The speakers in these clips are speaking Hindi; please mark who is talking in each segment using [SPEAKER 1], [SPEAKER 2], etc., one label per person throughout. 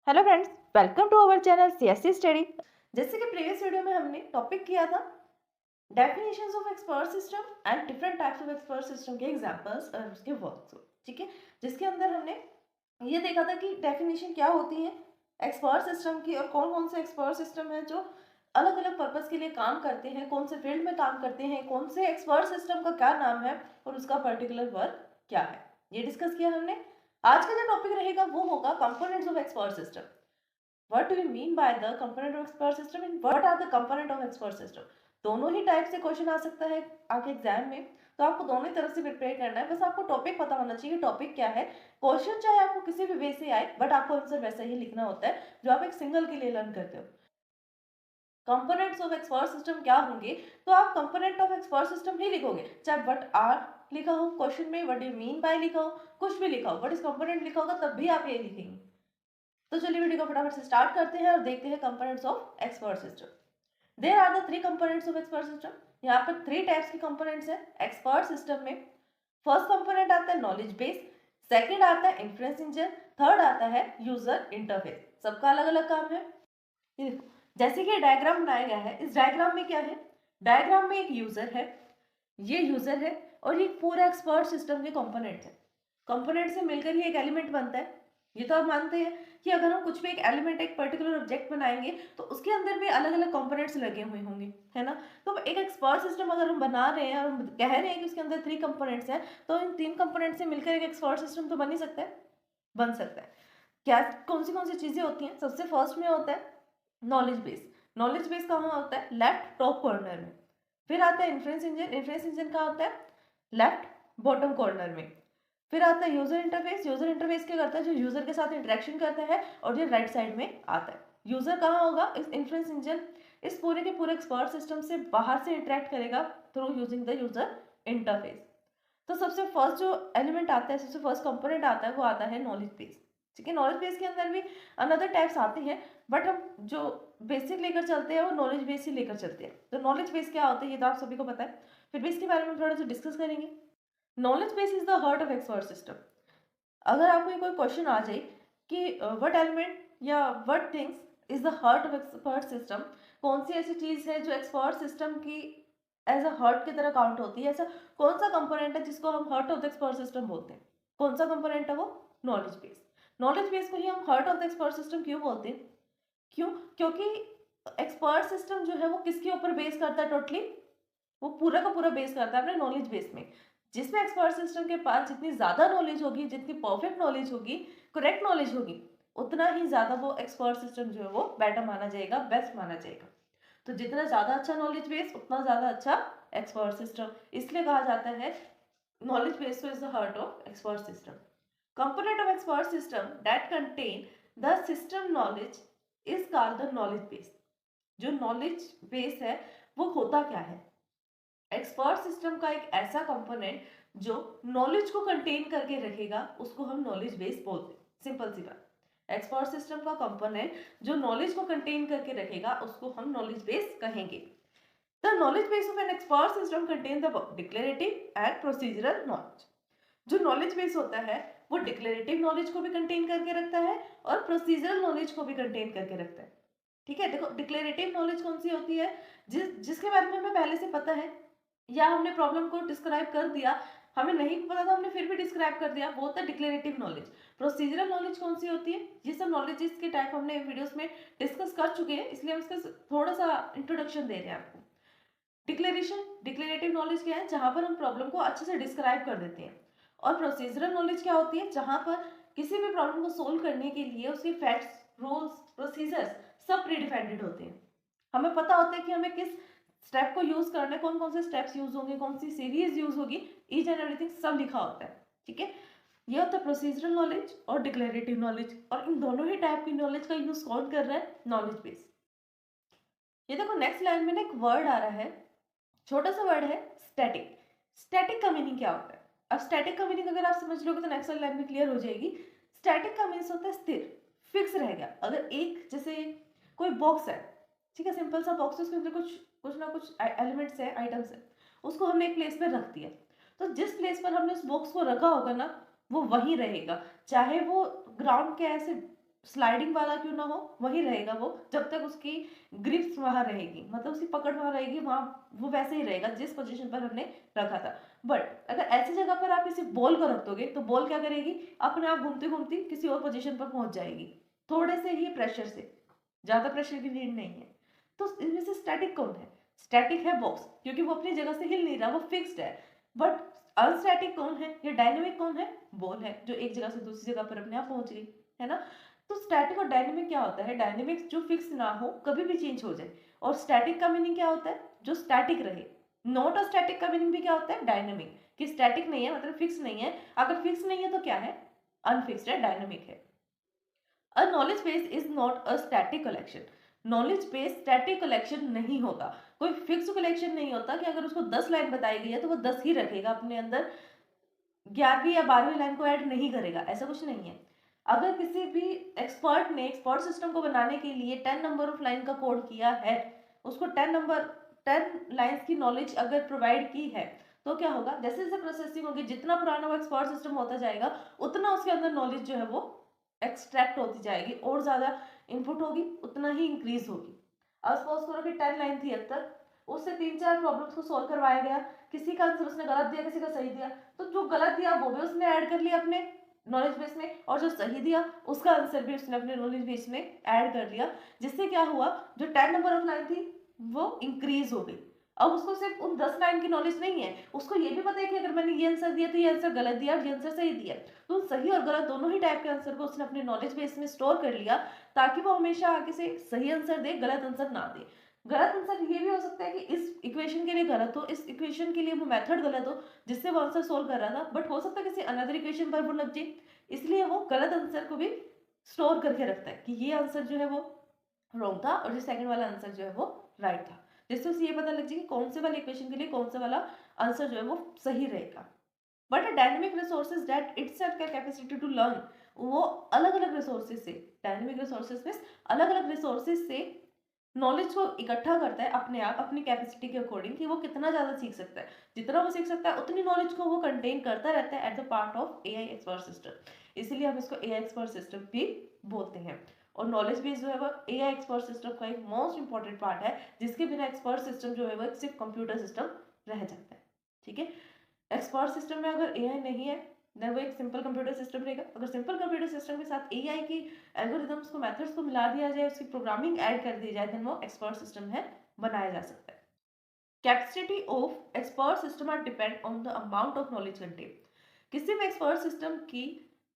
[SPEAKER 1] Hello friends, welcome to our channel CSC study. जैसे कि प्रीवियस वीडियो में हमने टॉपिक किया था definitions of expert system and different types of expert system के एग्जांपल्स और उसके वर्क्स, ठीक है। जिसके अंदर हमने ये देखा था कि डेफिनेशन क्या होती है एक्सपर्ट सिस्टम की और कौन कौन से एक्सपर्ट सिस्टम है जो अलग अलग पर्पस के लिए काम करते हैं, कौन से फील्ड में काम करते हैं, कौन से एक्सपर्ट सिस्टम का क्या नाम है और उसका पर्टिकुलर वर्क क्या है, ये डिस्कस किया हमने। आज का जो टॉपिक रहेगा वो होगा components of expert system. What do you mean by the component of expert system and what are the component of expert system? दोनों ही टाइप से क्वेश्चन आ सकता है आगे एग्जाम में, तो आपको दोनों ही तरफ से प्रिपेयर करना है। बस आपको टॉपिक पता होना चाहिए टॉपिक क्या है। क्वेश्चन चाहे आपको किसी भी वे से आए बट आपको आंसर वैसा ही लिखना होता है जो आप एक सिंगल के लिए लर्न करते हो। कंपोनेंट्स ऑफ एक्सपर्ट सिस्टम क्या होंगे, तो आप कंपोनेंट ऑफ एक्सपर्ट सिस्टम ही लिखोगे, चाहे व्हाट आर लिखा हो क्वेश्चन में, what do you mean by लिखा हो, कुछ भी लिखा हो, व्हाट इज कंपोनेंट लिखा होगा तब भी आप ये लिखेंगे। तो चलिए वीडियो को फटाफट से स्टार्ट करते हैं और देखते हैं components of expert system. There are the three components of expert system. यहाँ पर थ्री टाइप्स के कंपोनेंट्स हैं एक्सपर्ट सिस्टम में। फर्स्ट कंपोनेंट आता है नॉलेज बेस, सेकंड आता है इन्फ्रेंस इंजन, थर्ड आता है यूजर इंटरफेस। सबका अलग अलग काम है। ये देखो, जैसे कि डायग्राम बनाया गया है, इस डायग्राम में क्या है, डायग्राम में एक यूजर है, ये यूजर है और ये पूरा एक्सपर्ट सिस्टम के कंपोनेंट्स है। कंपोनेंट से मिलकर ही एक एलिमेंट बनता है। ये तो आप मानते हैं कि अगर हम कुछ भी एक एलिमेंट एक पर्टिकुलर ऑब्जेक्ट बनाएंगे तो उसके अंदर भी अलग अलग कंपोनेंट्स लगे हुए होंगे, है ना। तो एक एक्सपर्ट सिस्टम अगर हम बना रहे हैं और हम कह रहे हैं कि उसके अंदर थ्री कंपोनेंट्स हैं, तो इन तीन कंपोनेंट से मिलकर एक एक्सपर्ट सिस्टम तो बन ही सकता है, बन सकता है। क्या कौन सी चीजें होती हैं, सबसे फर्स्ट में होता है नॉलेज बेस। नॉलेज बेस कहाँ होता है, लेफ्ट टॉप कॉर्नर में। फिर आता है इन्फ्रेंस इंजन। इन्फ्रेंस इंजन कहाँ होता है, लेफ्ट बॉटम कॉर्नर में। फिर आता है यूजर इंटरफेस। यूजर इंटरफेस क्या करता है, जो यूजर के साथ इंटरेक्शन करता है और ये राइट साइड में आता है। यूजर कहाँ होगा, इस इन्फ्रेंस इंजन इस पूरे के पूरे एक्सपर्ट सिस्टम से बाहर से इंटरेक्ट करेगा through using the user interface. तो सबसे फर्स्ट जो एलिमेंट आता है, सबसे फर्स्ट कंपोनेंट आता है वो आता है नॉलेज बेस, ठीक है। नॉलेज बेस के अंदर भी अनदर टाइप्स आते हैं बट हम जो बेसिक लेकर चलते हैं वो नॉलेज बेस ही लेकर चलते हैं। तो नॉलेज बेस क्या होता है ये तो आप सभी को पता है, फिर भी इसके बारे में थोड़ा सा डिस्कस करेंगे। Knowledge base is the heart of expert system. अगर आपको कोई क्वेश्चन आ जाए कि व्हाट एलिमेंट या what things is the heart of expert system, कौन सी ऐसी चीज है जो एक्सपर्ट सिस्टम की एज अ हार्ट की तरह काउंट होती है, ऐसा कौन सा कंपोनेंट है जिसको हम heart of the expert system बोलते हैं, कौन सा कंपोनेंट है वो, नॉलेज बेस। नॉलेज बेस को ही हम heart of the expert system क्यों बोलते हैं, क्यों, क्योंकि एक्सपर्ट सिस्टम जो है वो किसके ऊपर बेस करता है, टोटली वो पूरा का पूरा बेस करता है अपने नॉलेज बेस में। जिसमें एक्सपर्ट सिस्टम के पास जितनी ज्यादा नॉलेज होगी, जितनी परफेक्ट नॉलेज होगी, करेक्ट नॉलेज होगी, उतना ही ज्यादा वो एक्सपर्ट सिस्टम जो है वो बेटर माना जाएगा, बेस्ट माना जाएगा। तो जितना ज्यादा अच्छा नॉलेज बेस उतना ज्यादा अच्छा एक्सपर्ट सिस्टम, इसलिए कहा जाता है knowledge base is the heart of expert system. Component of expert system that contain the system knowledge is called the knowledge base. जो knowledge base है वो होता क्या है, एक्सपर्ट सिस्टम का एक ऐसा कंपोनेंट जो नॉलेज को कंटेन करके रखेगा उसको हम नॉलेज बेस बोलते हैं। सिंपल सी बात, एक्सपर्ट सिस्टम का कंपोनेंट जो नॉलेज को कंटेन करके रखेगा उसको हम नॉलेज बेस कहेंगे। The knowledge base of an expert system contains the declarative and procedural knowledge. जो knowledge base होता है वो declarative knowledge को भी contain करके रखता है और procedural knowledge को भी contain करके रखता है, ठीक है। देखो declarative knowledge कौन सी होती है, जिसके बारे में हमें पहले से पता है या हमने प्रॉब्लम को डिस्क्राइब कर दिया, हमें नहीं पता था हमने फिर भी डिस्क्राइब कर दिया, वो होता है डिक्लेरेटिव नॉलेज। प्रोसीजरल नॉलेज कौन सी होती है, ये सब नॉलेजेस के टाइप हमने वीडियोस में डिस्कस कर चुके हैं, इसलिए हम इसका थोड़ा सा इंट्रोडक्शन दे रहे हैं आपको। डिक्लेरेशन डिक्लेरेटिव नॉलेज क्या है, जहां पर हम प्रॉब्लम को अच्छे से डिस्क्राइब कर देते हैं। और प्रोसीजरल नॉलेज क्या होती है, जहां पर किसी भी प्रॉब्लम को सोल्व करने के लिए उसके फैक्ट्स, रूल्स, प्रोसीजर्स सब प्रीडिफाइंड होते हैं। हमें पता होता है कि हमें किस स्टेप को यूज करना है, कौन कौन से स्टेप्स यूज होंगे, कौन सी सीरीज यूज होगी, ईच एंड एवरीथिंग सब लिखा होता है, ठीक है। ये होता है प्रोसीजरल नॉलेज और डिक्लेरेटिव नॉलेज, और इन दोनों ही टाइप की नॉलेज का यूज कौन कर रहा है, नॉलेज बेस। ये देखो नेक्स्ट लाइन में ना एक वर्ड आ रहा है, छोटा सा वर्ड है स्टैटिक। स्टैटिक का मीनिंग क्या होता है, अब स्टैटिक का मीनिंग अगर आप समझ लोगे तो नेक्स्ट लाइन में क्लियर हो जाएगी। स्टैटिक का मीन्स होता है स्थिर, फिक्स रहेगा। अगर एक जैसे कोई बॉक्स है, ठीक है, सिंपल सा बॉक्स है, उसके अंदर कुछ कुछ ना कुछ एलिमेंट्स है, आइटम्स है, उसको हमने एक प्लेस पर रख दिया, तो जिस प्लेस पर हमने उस बॉक्स को रखा होगा ना वो वहीं रहेगा, चाहे वो ग्राउंड के ऐसे स्लाइडिंग वाला क्यों ना हो, वही रहेगा वो, जब तक उसकी ग्रिप्स वहां रहेगी, मतलब उसकी पकड़ वहां रहेगी, वहां वो वैसे ही रहेगा जिस पोजीशन पर हमने रखा था। बट अगर ऐसी जगह पर आप किसी बॉल को रख दोगे तो बॉल क्या करेगी, अपने आप घूमती घूमती किसी और पोजीशन पर पहुंच जाएगी, थोड़े से ही प्रेशर से, ज्यादा प्रेशर की नीड नहीं है। तो इनमें से स्टैटिक कौन है? स्टैटिक है बॉक्स, क्योंकि वो अपनी जगह से हिल नहीं रहा, वो फिक्स्ड है। बट अनस्टैटिक कौन है या डायनेमिक कौन है? बॉल है, जो एक जगह से दूसरी जगह पर अपने आप पहुंच गई, है ना। तो स्टैटिक और डायनेमिक क्या होता है? डायनेमिक जो फिक्स ना हो, कभी भी चेंज हो जाए, और स्टैटिक का मीनिंग क्या होता है? जो स्टैटिक रहे। नॉट अ स्टैटिक का मीनिंग भी क्या होता है? डायनेमिक, कि स्टैटिक नहीं है मतलब फिक्स नहीं है। अगर फिक्स नहीं है तो क्या है? अनफिक्स्ड है, डायनेमिक है। A knowledge base is not a static collection. Knowledge base static collection नहीं होता, कोई फिक्स कलेक्शन नहीं होता कि अगर उसको 10 लाइन बताई गई है तो वो 10 ही रखेगा अपने अंदर, 11वीं या 12वीं लाइन को ऐड नहीं करेगा, ऐसा कुछ नहीं है। अगर किसी भी एक्सपर्ट ने एक्सपर्ट सिस्टम को बनाने के लिए 10 नंबर ऑफ लाइन का कोड किया है, उसको 10 लाइंस की नॉलेज अगर प्रोवाइड की है, तो क्या होगा? जैसे जैसे प्रोसेसिंग होगी, जितना पुराना वो एक्सपर्ट सिस्टम होता जाएगा, उतना उसके अंदर नॉलेज जो है वो एक्सट्रैक्ट होती जाएगी, और ज्यादा इनपुट होगी, उतना ही इंक्रीज होगी। अब सपोज करो कि 10 लाइन थी अब तक, उससे 3-4 प्रॉब्लम्स को सॉल्व करवाया गया, किसी का आंसर उसने गलत दिया, किसी का सही दिया, तो जो गलत दिया वो भी उसने ऐड कर लिया अपने नॉलेज बेस में, और जो सही दिया उसका आंसर भी उसने अपने नॉलेज बेस में ऐड कर लिया, जिससे क्या हुआ? जो 10 नंबर ऑफ लाइन थी वो इंक्रीज हो गई। अब उसको सिर्फ उन 10 लाइन की नॉलेज नहीं है, उसको ये भी पता है कि अगर मैंने ये आंसर दिया तो ये आंसर गलत दिया और ये आंसर सही दिया, तो सही और गलत दोनों ही टाइप के आंसर को उसने अपने नॉलेज बेस में स्टोर कर लिया, ताकि वो हमेशा आगे से सही आंसर दे, गलत आंसर ना दे। गलत आंसर ये भी हो सकता है कि इस इक्वेशन के लिए गलत हो, इस इक्वेशन के लिए वो मेथड गलत हो जिससे वो आंसर सोल्व कर रहा था, बट हो सकता है किसी अनदर इक्वेशन पर वो लग जाए, इसलिए वो गलत आंसर को भी स्टोर करके रखता है कि ये आंसर जो है वो रॉन्ग था और जो सेकंड वाला आंसर जो है वो राइट था, जिससे उसे ये पता लग जाए कि कौन से वाले इक्वेशन के लिए कौन सा वाला आंसर जो है वो सही रहेगा। But a dynamic resources that itself का कैपेसिटी टू लर्न, वो अलग अलग रिसोर्सेज से, डायनेमिक रिसोर्सेज में अलग अलग रिसोर्सेज से नॉलेज को इकट्ठा करता है अपने आप, अपनी कैपेसिटी के अकॉर्डिंग, कि वो कितना ज्यादा सीख सकता है। जितना वो सीख सकता है उतनी नॉलेज को वो कंटेन करता रहता है at the part of AI expert system, इसीलिए हम इसको एआई एक्सपर्ट सिस्टम भी बोलते हैं। और नॉलेज बेस जो है वो एआई एक्सपर्ट सिस्टम का एक मोस्ट इंपॉर्टेंट पार्ट है, जिसके बिना एक्सपर्ट सिस्टम जो है वो सिर्फ कंप्यूटर सिस्टम रह जाता है। ठीक है, एक्सपर्ट सिस्टम में अगर एआई नहीं है देन वो एक सिंपल कंप्यूटर सिस्टम रहेगा। अगर सिंपल कंप्यूटर सिस्टम के साथ एआई की एल्गोरिथम्स को, मेथड्स को मिला दिया जाए, उसकी प्रोग्रामिंग ऐड कर दी जाए, देन वो एक्सपर्ट सिस्टम है, बनाया जा सकता है। Capacity of expert system are depend on the amount of knowledge contain. किसी भी एक्सपर्ट सिस्टम की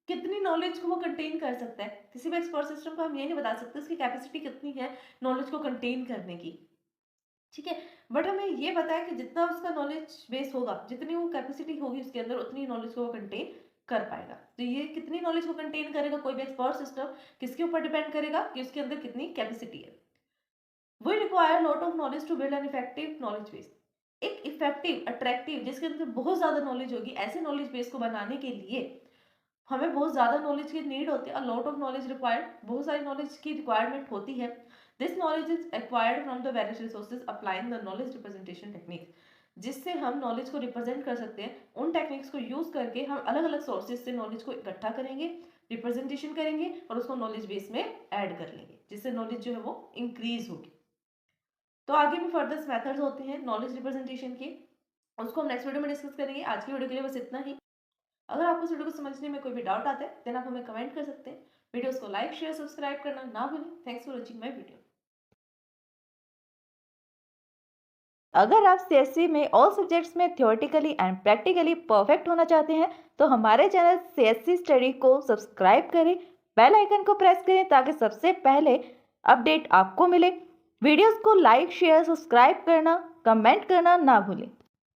[SPEAKER 1] कितनी नॉलेज को वो कंटेन कर सकता है, किसी भी एक्सपर्ट सिस्टम को हम ये नहीं बता सकते उसकी कैपेसिटी कितनी है नॉलेज को कंटेन करने की। ठीक है, बट हमें ये पता है कि जितना उसका नॉलेज बेस होगा, जितनी वो कैपेसिटी होगी उसके अंदर, उतनी नॉलेज को वो कंटेन कर पाएगा। तो ये कितनी नॉलेज को कंटेन करेगा कोई भी एक्सपर्ट सिस्टम, किसके ऊपर डिपेंड करेगा कि उसके अंदर कितनी कैपेसिटी है। We require lot of knowledge to build an effective knowledge base. एक इफेक्टिव, अट्रैक्टिव, जिसके अंदर बहुत ज्यादा नॉलेज होगी, ऐसे नॉलेज बेस को बनाने के लिए हमें बहुत ज्यादा नॉलेज की नीड होती है, लॉट ऑफ नॉलेज रिक्वायर्ड, बहुत सारी नॉलेज की रिक्वायरमेंट होती है। This knowledge is acquired from the various resources applying the knowledge representation technique, जिससे हम नॉलेज को रिप्रेजेंट कर सकते हैं। उन टेक्निक्स को यूज करके हम अलग अलग सोर्सेज से नॉलेज को इकट्ठा करेंगे, रिप्रेजेंटेशन करेंगे और उसको नॉलेज बेस में ऐड कर लेंगे, जिससे नॉलेज जो है वो इंक्रीज होगी। तो आगे भी फर्दर मेथड्स होते हैं नॉलेज रिप्रेजेंटेशन के, उसको हम नेक्स्ट वीडियो में डिस्कस करेंगे। आज की वीडियो के लिए बस इतना ही। अगर आपको इस वीडियो को समझने में कोई भी डाउट आता है देन आप हमें कमेंट कर सकते हैं। वीडियोस को लाइक शेयर सब्सक्राइब करना ना भूलें। Thanks for watching my video. अगर आप सीएससी में ऑल सब्जेक्ट्स में थ्योरेटिकली एंड प्रैक्टिकली परफेक्ट होना चाहते हैं तो हमारे चैनल सीएससी स्टडी को सब्सक्राइब करें, बेल आइकन को प्रेस करें ताकि सबसे पहले अपडेट आपको मिले। वीडियोस को लाइक शेयर सब्सक्राइब करना, कमेंट करना ना भूलें।